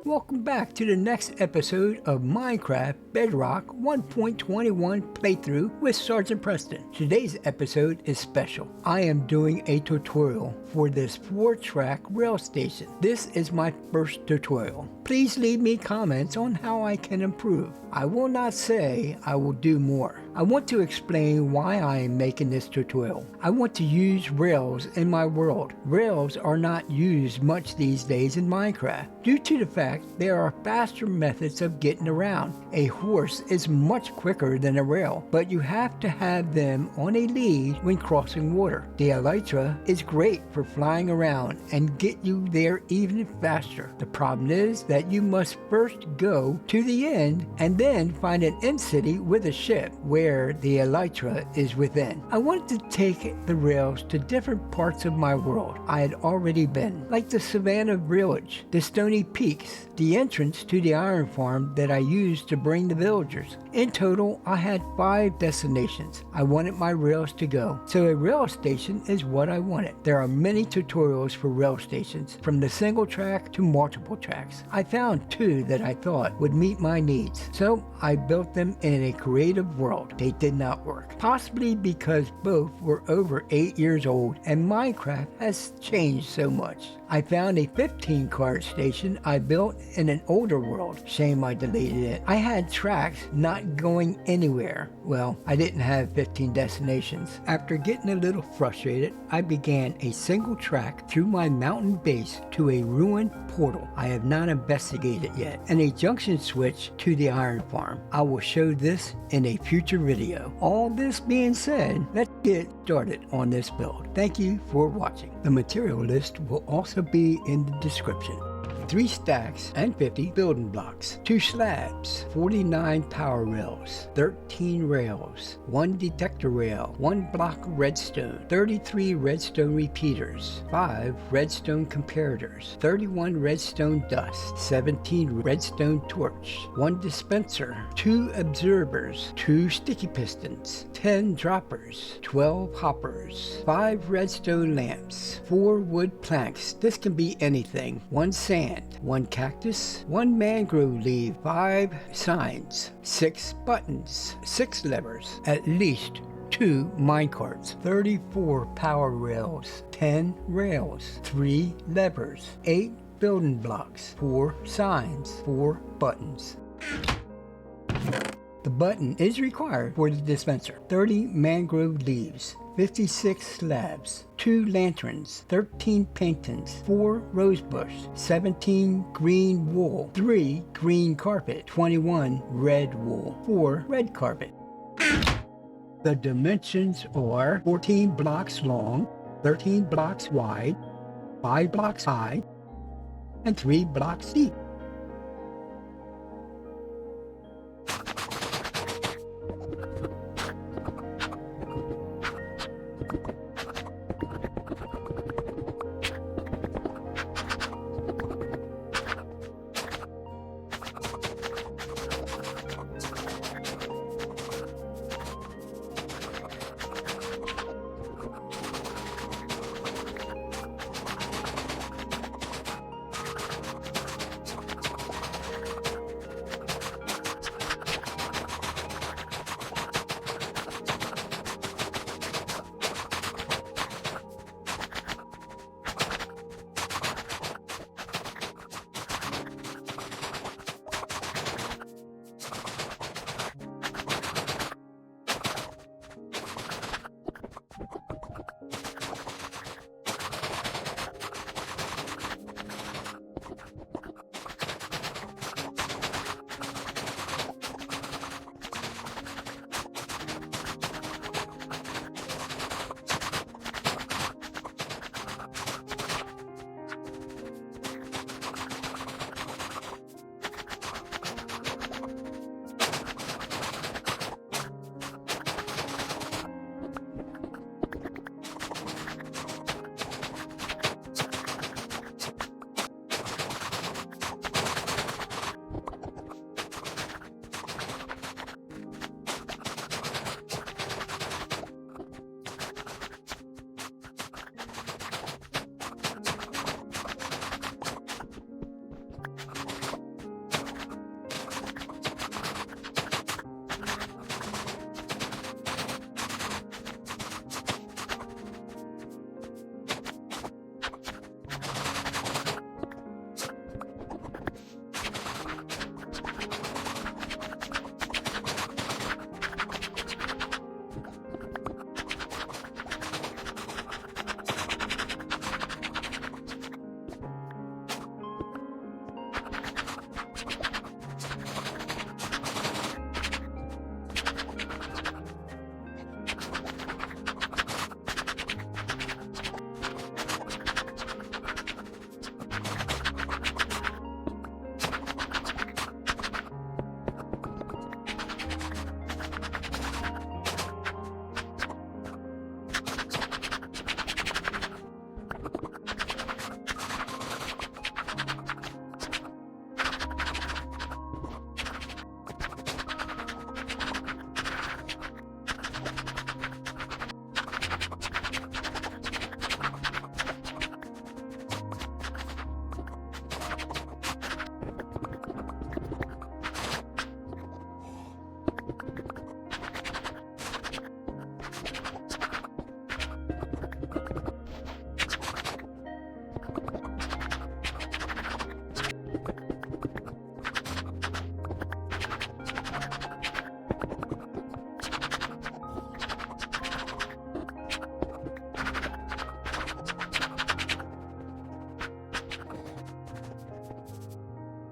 Welcome back to the next episode of Minecraft Bedrock 1.21 playthrough with Sgt Preston. Today's episode is special. I am doing a tutorial for this 4-track rail station. This is my first tutorial. Please leave me comments on how I can improve. I will not say I will do more. I want to explain why I am making this tutorial. I want to use rails in my world. Rails are not used much these days in Minecraft due to the fact there are faster methods of getting around. A horse is much quicker than a rail, but you have to have them on a lead when crossing water. The elytra is great for flying around and get you there even faster. The problem is that you must first go to the end and then find an end city with a ship where the elytra is within. I wanted to take the rails to different parts of my world I had already been, like the Savannah Village, the Stony Peaks, the entrance to the iron farm that I used to bring the villagers. In total, I had 5 destinations I wanted my rails to go. So a rail station is what I wanted. There are many tutorials for rail stations, from the single track to multiple tracks. I found 2 that I thought would meet my needs, so I built them in a creative world. They did not work, possibly because both were over 8 years old and Minecraft has changed so much. I found a 15-card station I built in an older world. Shame I deleted it. I had tracks not going anywhere. Well, I didn't have 15 destinations. After getting a little frustrated, I began a single track through my mountain base to a ruined portal I have not investigated yet, and a junction switch to the iron farm. I will show this in a future video. All this being said, let's get started on this build. Thank you for watching. The material list will also be in the description. 3 stacks and 50 building blocks, 2 slabs, 49 power rails, 13 rails, 1 detector rail, 1 block of redstone, 33 redstone repeaters, 5 redstone comparators, 31 redstone dust, 17 redstone torch, 1 dispenser, 2 observers, 2 sticky pistons, 10 droppers, 12 hoppers, 5 redstone lamps, 4 wood planks, this can be anything, 1 sand, 1 cactus, 1 mangrove leaf, 5 signs, 6 buttons, 6 levers, at least 2 minecarts, 34 power rails, 10 rails, 3 levers, 8 building blocks, 4 signs, 4 buttons. The button is required for the dispenser. 30 mangrove leaves, 56 slabs, 2 lanterns, 13 paintings, 4 rosebush, 17 green wool, 3 green carpet, 21 red wool, 4 red carpet. The dimensions are 14 blocks long, 13 blocks wide, 5 blocks high, and 3 blocks deep.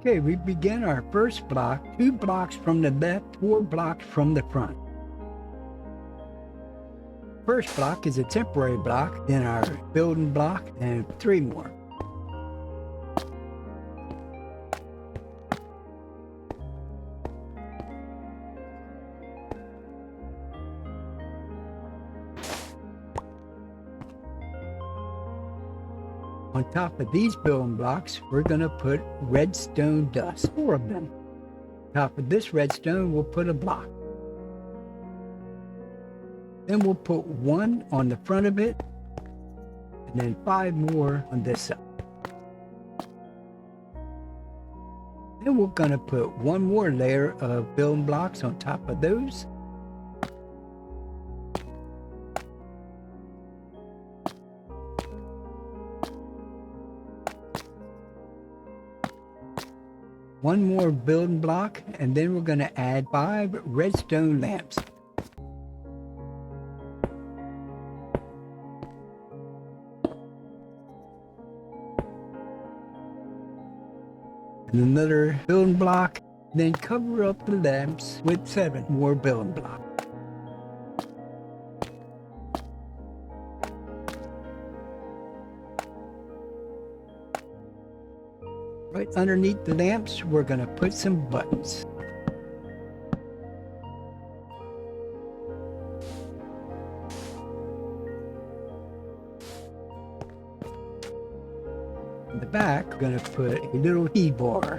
Okay, we begin our first block, 2 blocks from the left, 4 blocks from the front. First block is a temporary block, then our building block, and 3 more. On top of these building blocks, we're going to put redstone dust, 4 of them. On top of this redstone, we'll put a block. Then we'll put 1 on the front of it, and then 5 more on this side. Then we're going to put 1 more layer of building blocks on top of those. One more building block, and then we're going to add 5 redstone lamps. And another building block, then cover up the lamps with 7 more building blocks. Right underneath the lamps, we're going to put some buttons. In the back, we're going to put a little key bar.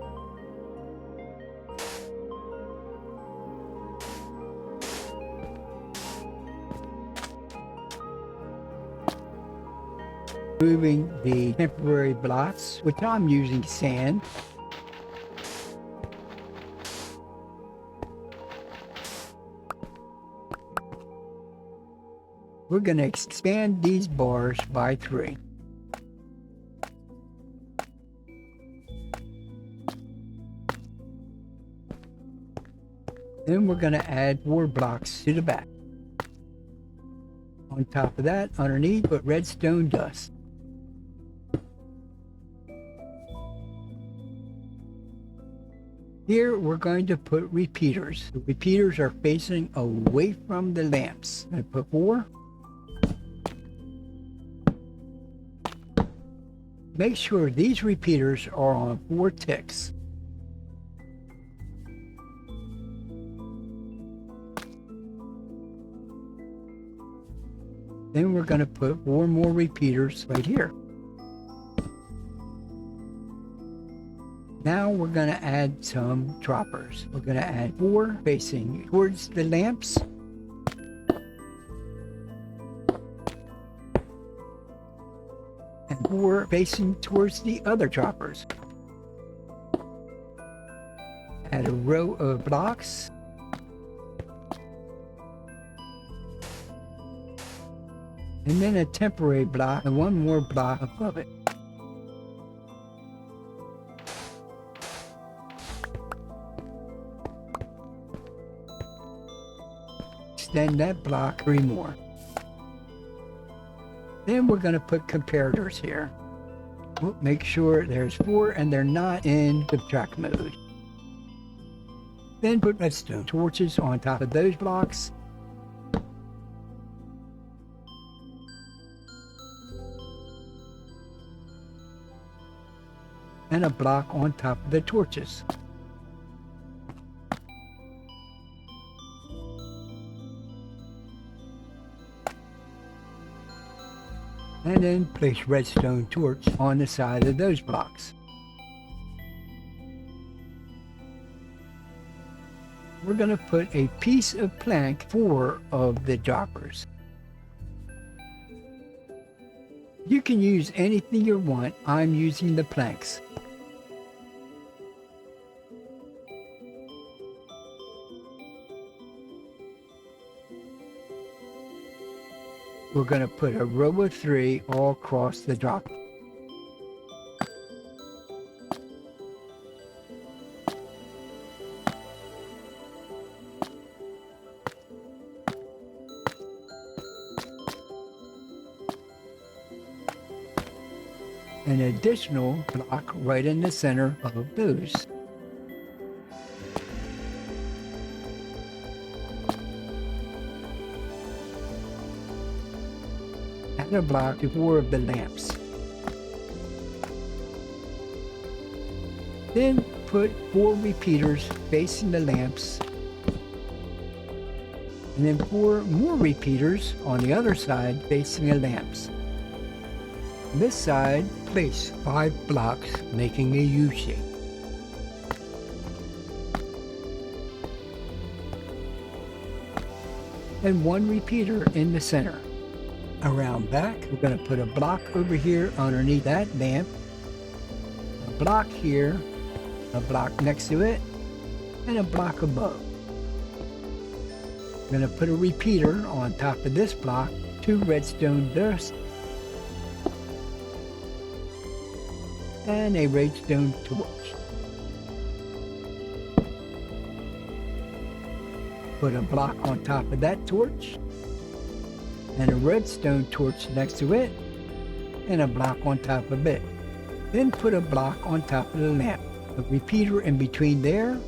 Moving the temporary blocks, which I'm using sand. We're going to expand these bars by 3. Then we're going to add 4 blocks to the back. On top of that, underneath, put redstone dust. Here we're going to put repeaters. The repeaters are facing away from the lamps. I put 4. Make sure these repeaters are on 4 ticks. Then we're going to put 4 more repeaters right here. Now we're going to add some droppers. We're going to add 4 facing towards the lamps. And 4 facing towards the other droppers. Add a row of blocks. And then a temporary block and 1 more block above it. Extend that block 3 more. Then we're going to put comparators here. We'll make sure there's 4 and they're not in subtract mode. Then put redstone torches on top of those blocks. And a block on top of the torches. And then place redstone torch on the side of those blocks. We're going to put a piece of plank 4 of the droppers. You can use anything you want. I'm using the planks. We're going to put a row of 3 all across the drop. An additional block right in the center of those. and a block to 4 of the lamps. Then put 4 repeaters facing the lamps, and then 4 more repeaters on the other side facing the lamps. On this side, place 5 blocks making a U shape. And 1 repeater in the center. Around back, we're going to put a block over here underneath that lamp, a block here, a block next to it, and a block above. We're going to put a repeater on top of this block, 2 Redstone Dust, and a Redstone Torch. Put a block on top of that torch, and a Redstone Torch next to it, and a block on top of it. Then put a block on top of the lamp, a repeater in between there,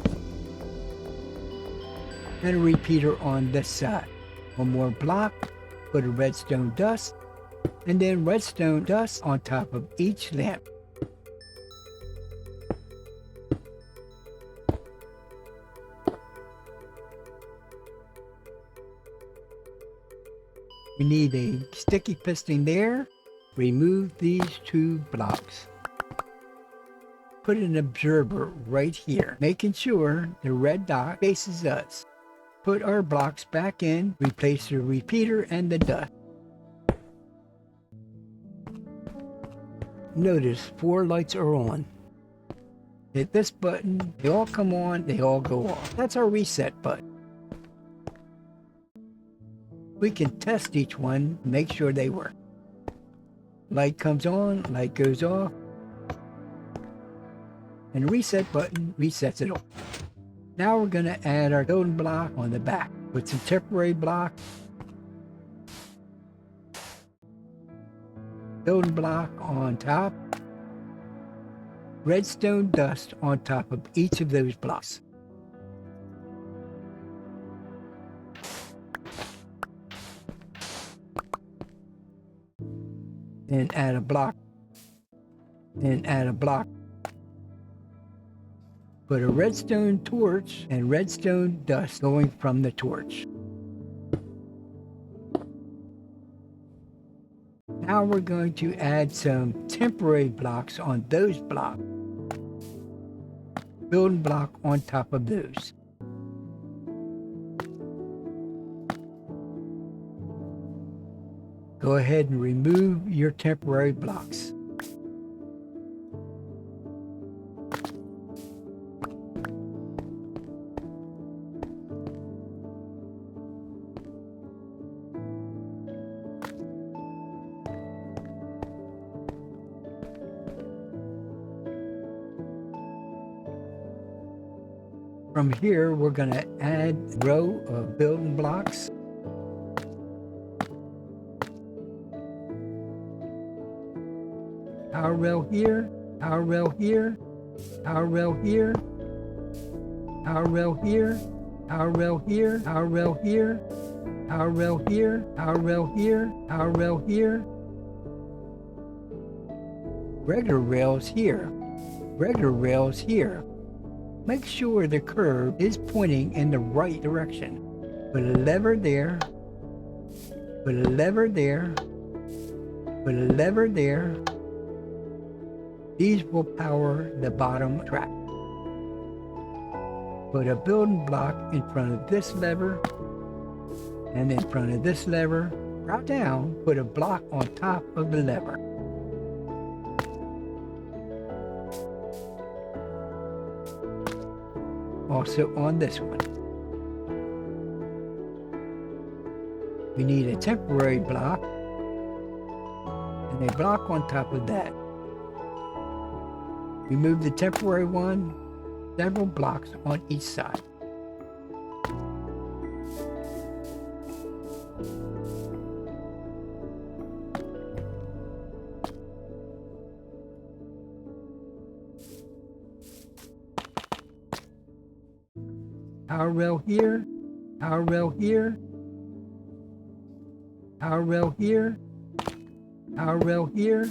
and a repeater on this side. 1 more block, put a Redstone Dust, and then Redstone Dust on top of each lamp. We need a sticky piston there. Remove these 2 blocks. Put an observer right here, making sure the red dot faces us. Put our blocks back in, replace the repeater and the dust. Notice 4 lights are on. Hit this button, they all come on, they all go off. That's our reset button. We can test each one, make sure they work. Light comes on, light goes off, and reset button resets it all. Now we're going to add our building block on the back with some temporary blocks. Building block on top. Redstone dust on top of each of those blocks. Then add a block. Then add a block. Put a redstone torch and redstone dust going from the torch. Now we're going to add some temporary blocks on those blocks. Building block on top of those. Go ahead and remove your temporary blocks. From here, we're going to add a row of building blocks. Power rail here, power rail here, power rail here, power rail here, power rail here, power rail here, power rail here, power rail here, power rail here. Regular rails here, regular rails here. Make sure the curve is pointing in the right direction. Put a lever there, put a lever there, put a lever there. These will power the bottom track. Put a building block in front of this lever and in front of this lever. Drop down, put a block on top of the lever. Also on this one. We need a temporary block and a block on top of that. Remove the temporary one, several blocks on each side. Power rail here, power rail here, power rail here, Power rail here.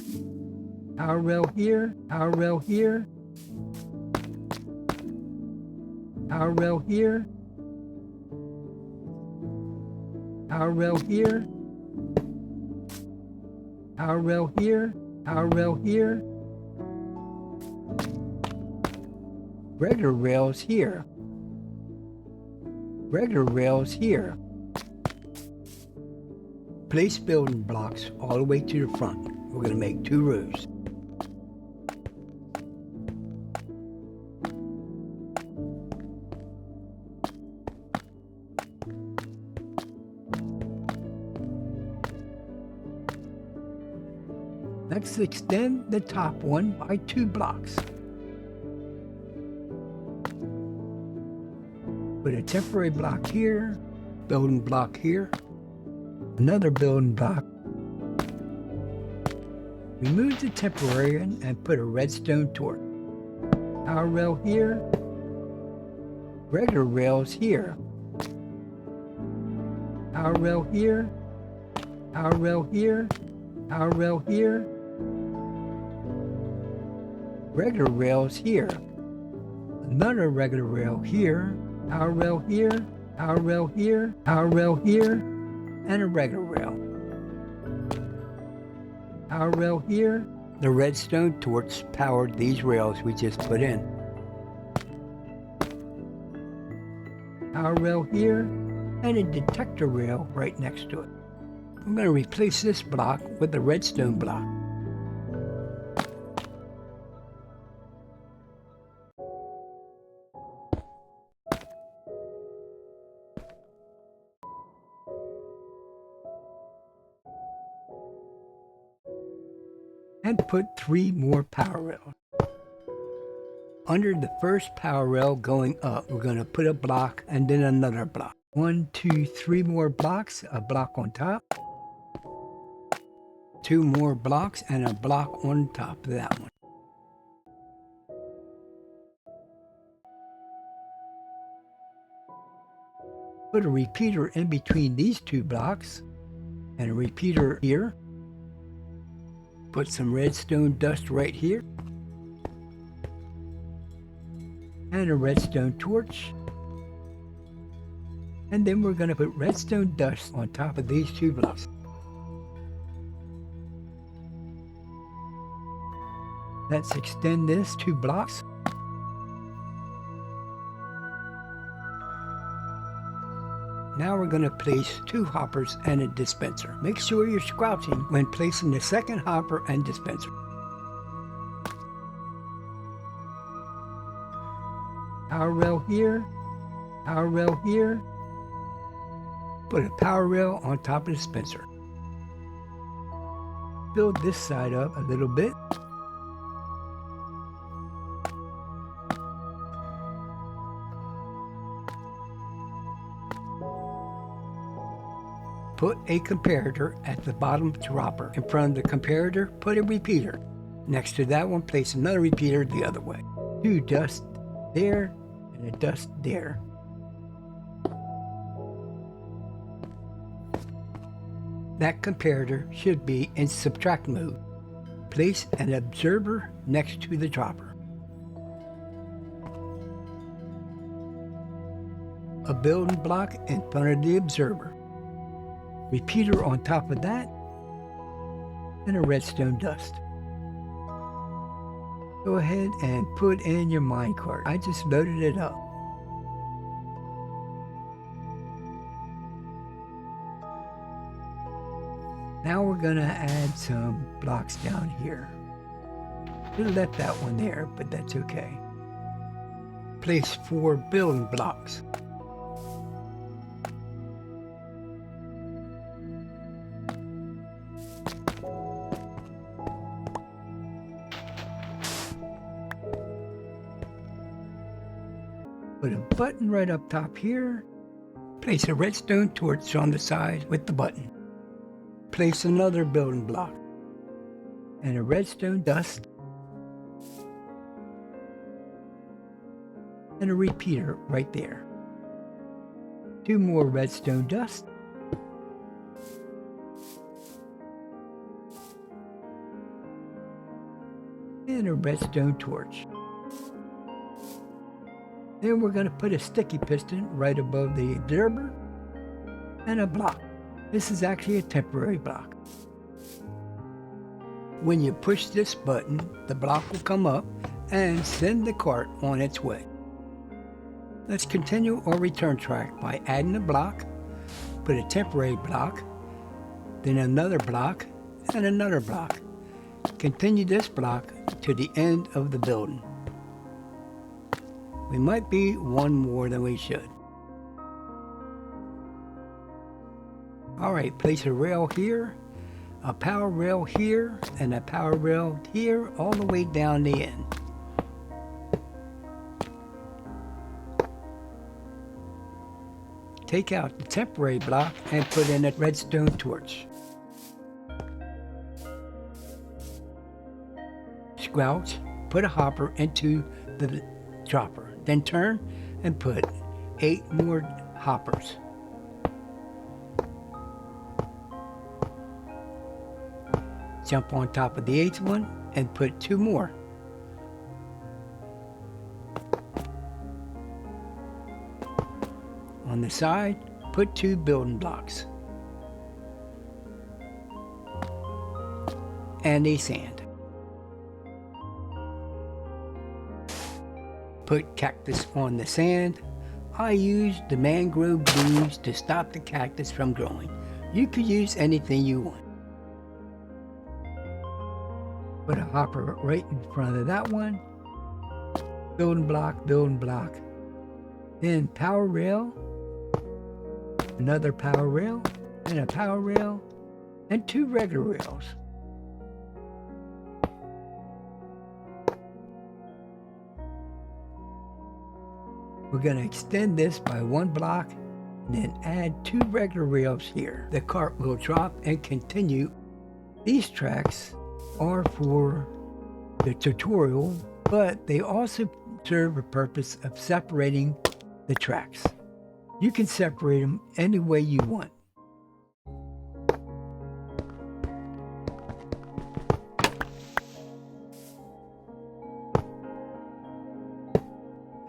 Power rail here. Power rail here. Power rail here. Power rail here. Power rail here. Power rail here. Regular rails here. Regular rails here. Place building blocks all the way to the front. We're going to make 2 rows. Next, extend the top one by 2 blocks. Put a temporary block here, building block here, another building block. Remove the temporary and put a redstone torch. Power rail here, regular rails here. Power rail here, power rail here, power rail here. Regular rails here. Another regular rail here. Power rail here, power rail here, power rail here, and a regular rail. Power rail here. The redstone torch powered these rails we just put in. Power rail here, and a detector rail right next to it. I'm going to replace this block with a redstone block. And put 3 more power rails. Under the first power rail going up, we're going to put a block and then another block. 1, 2, 3 more blocks, a block on top. 2 more blocks and a block on top of that one. Put a repeater in between these 2 blocks and a repeater here. Put some redstone dust right here. And a redstone torch. And then we're going to put redstone dust on top of these 2 blocks. Let's extend this 2 blocks. Now we're going to place 2 hoppers and a dispenser. Make sure you're crouching when placing the second hopper and dispenser. Power rail here, power rail here. Put a power rail on top of the dispenser. Build this side up a little bit. Put a comparator at the bottom dropper. In front of the comparator, put a repeater. Next to that one, place another repeater the other way. 2 dust there and a dust there. That comparator should be in subtract mode. Place an observer next to the dropper. A building block in front of the observer. Repeater on top of that, and a redstone dust. Go ahead and put in your minecart. I just loaded it up. Now we're going to add some blocks down here. We left that one there, but that's okay. Place 4 building blocks. Put a button right up top here. Place a redstone torch on the side with the button. Place another building block and a redstone dust and a repeater right there. 2 more redstone dust and a redstone torch. Then we're going to put a sticky piston right above the observer and a block. This is actually a temporary block. When you push this button, the block will come up and send the cart on its way. Let's continue our return track by adding a block, put a temporary block, then another block, and another block. Continue this block to the end of the building. We might be one more than we should. Alright, place a rail here, a power rail here, and a power rail here all the way down the end. Take out the temporary block and put in a redstone torch. Squelch, put a hopper into the chopper, then turn and put 8 more hoppers. Jump on top of the 8th one and put 2 more. On the side, put 2 building blocks and a sand. Put cactus on the sand. I used the mangrove leaves to stop the cactus from growing. You could use anything you want. Put a hopper right in front of that one. Building block, then power rail, another power rail, and a power rail, and 2 regular rails. We're going to extend this by 1 block, and then add 2 regular rails here. The cart will drop and continue. These tracks are for the tutorial, but they also serve a purpose of separating the tracks. You can separate them any way you want.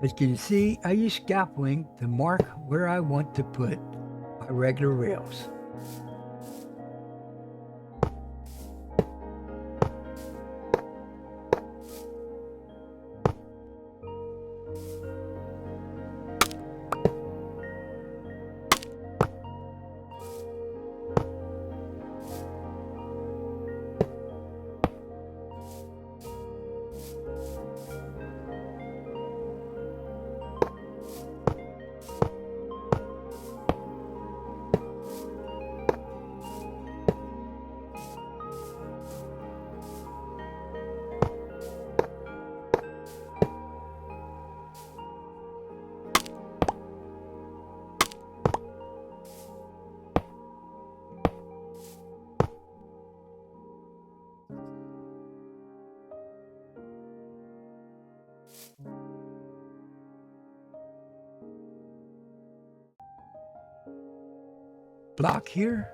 As you can see, I use scaffolding to mark where I want to put my regular rails. Block here,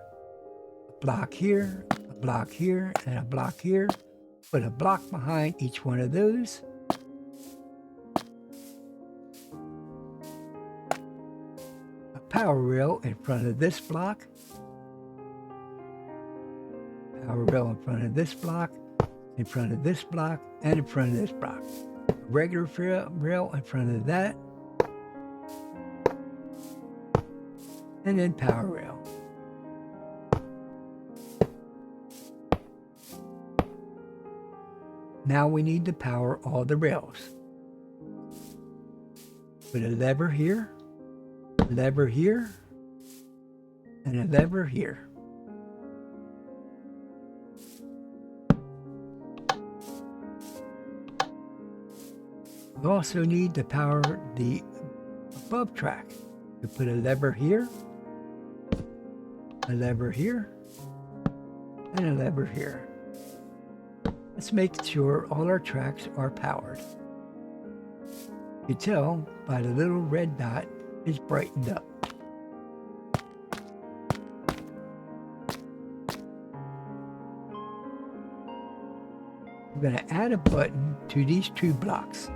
a block here, a block here, and a block here. Put a block behind each one of those. A power rail in front of this block. Power rail in front of this block, in front of this block, and in front of this block. A regular rail in front of that. And then power rail. Now we need to power all the rails. Put a lever here, and a lever here. We also need to power the above track. We put a lever here, a lever here, and a lever here. Let's make sure all our tracks are powered. You can tell by the little red dot is brightened up. we're going to add a button to these two blocks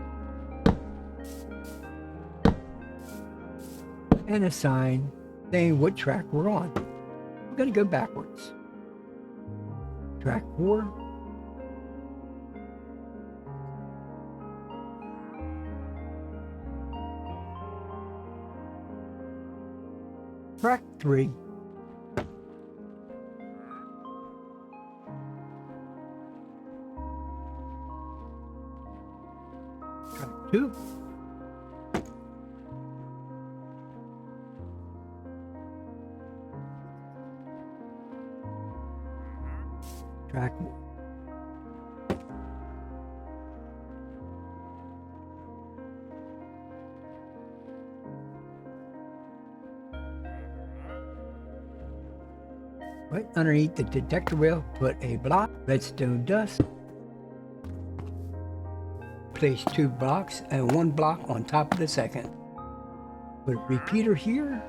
and a sign saying what track we're on. We're going to go backwards. Track 4. Track 3. Track 2. Track 1. Right underneath the detector rail, put a block, Redstone Dust. Place 2 blocks and 1 block on top of the second. Put a repeater here.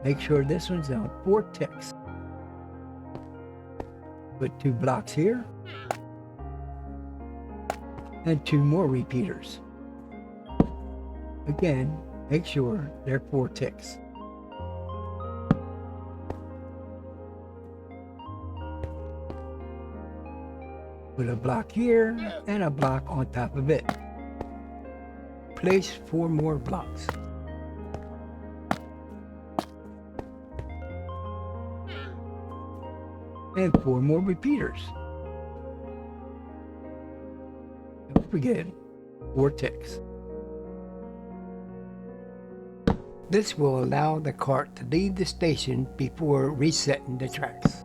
Make sure this one's on 4 ticks. Put 2 blocks here. And 2 more repeaters. Again, make sure they're 4 ticks. Put a block here and a block on top of it. Place 4 more blocks. And 4 more repeaters. Don't forget 4 ticks. This will allow the cart to leave the station before resetting the tracks.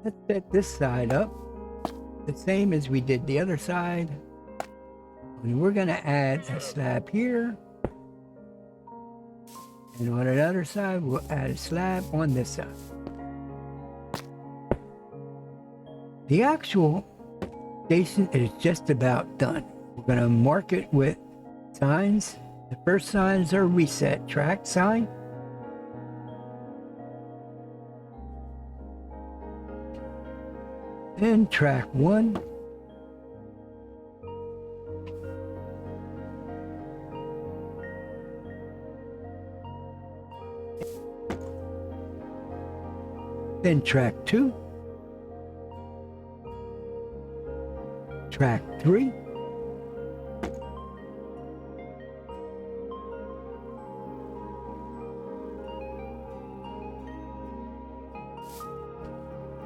Let's set this side up the same as we did the other side. And we're going to add a slab here. And on the other side, we'll add a slab on this side. The actual station is just about done. We're going to mark it with signs. The first sign is our reset track sign. And track 1. Then track 2. Track 3.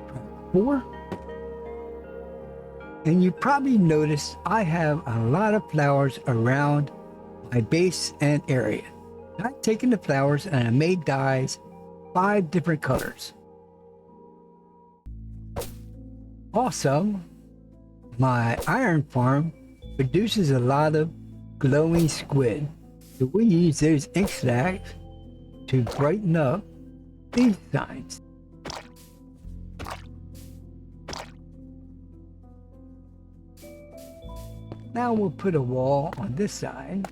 Track 4. And you probably noticed I have a lot of flowers around my base and area. I've taken the flowers and I made dyes 5 different colors. Also, my iron farm produces a lot of glowing squid. So we use those ink stacks to brighten up these signs. Now we'll put a wall on this side.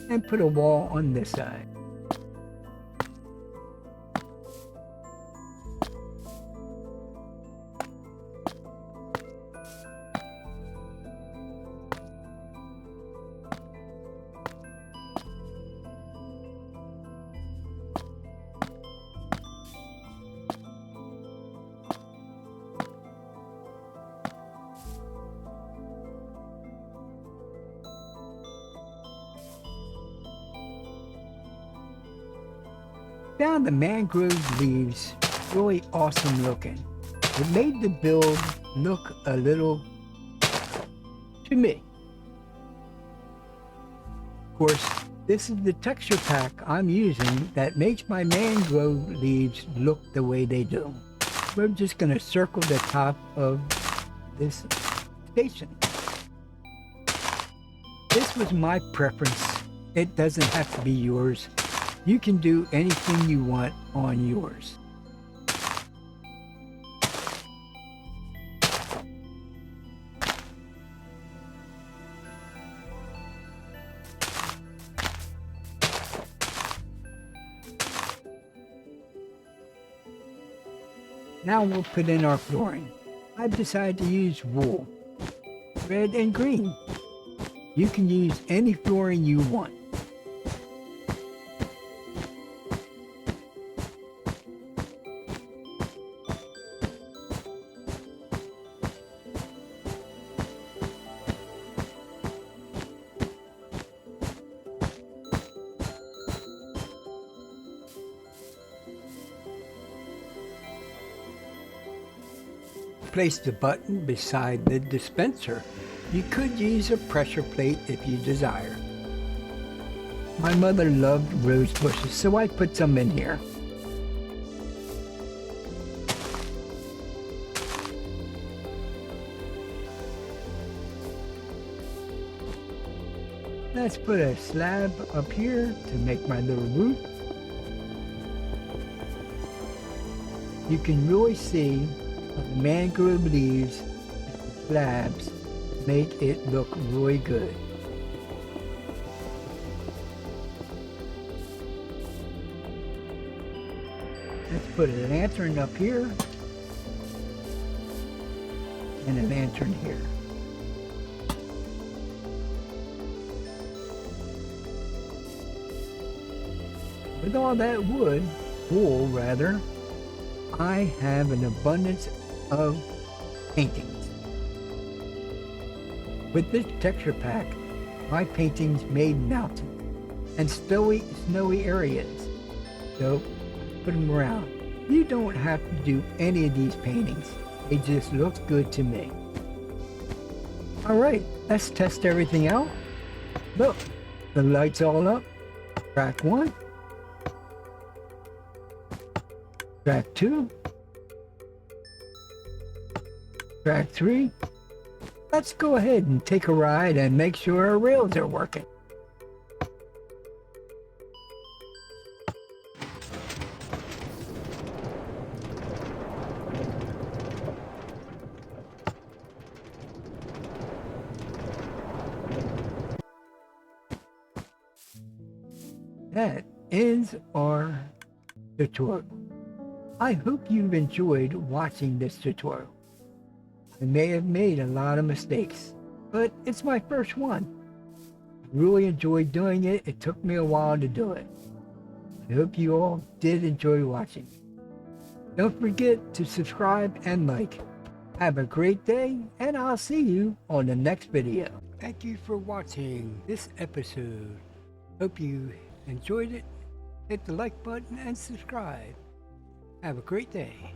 And put a wall on this side. Found the Mangrove Leaves really awesome looking. It made the build look a little to me. Of course, this is the texture pack I'm using that makes my mangrove leaves look the way they do. We're just going to circle the top of this station. This was my preference. It doesn't have to be yours. You can do anything you want on yours. Now we'll put in our flooring. I've decided to use wool, red and green. You can use any flooring you want. Place the button beside the dispenser. You could use a pressure plate if you desire. My mother loved rose bushes, so I put some in here. Let's put a slab up here to make my little roof. You can really see the mangrove leaves and the slabs make it look really good. Let's put a lantern up here and a lantern here. With all that wool rather, I have an abundance of paintings. With this texture pack, my paintings made mountains and snowy areas, so put them around. You don't have to do any of these paintings. They just look good to me. Alright, let's test everything out. Look, the light's all up. Track 1. Track 2. Track 3. Let's go ahead and take a ride and make sure our rails are working. That is our tutorial. I hope you've enjoyed watching this tutorial. I may have made a lot of mistakes, but it's my first one. I really enjoyed doing it. It took me a while to do it. I hope you all did enjoy watching. Don't forget to subscribe and like. Have a great day, and I'll see you on the next video. Thank you for watching this episode. Hope you enjoyed it. Hit the like button and subscribe. Have a great day.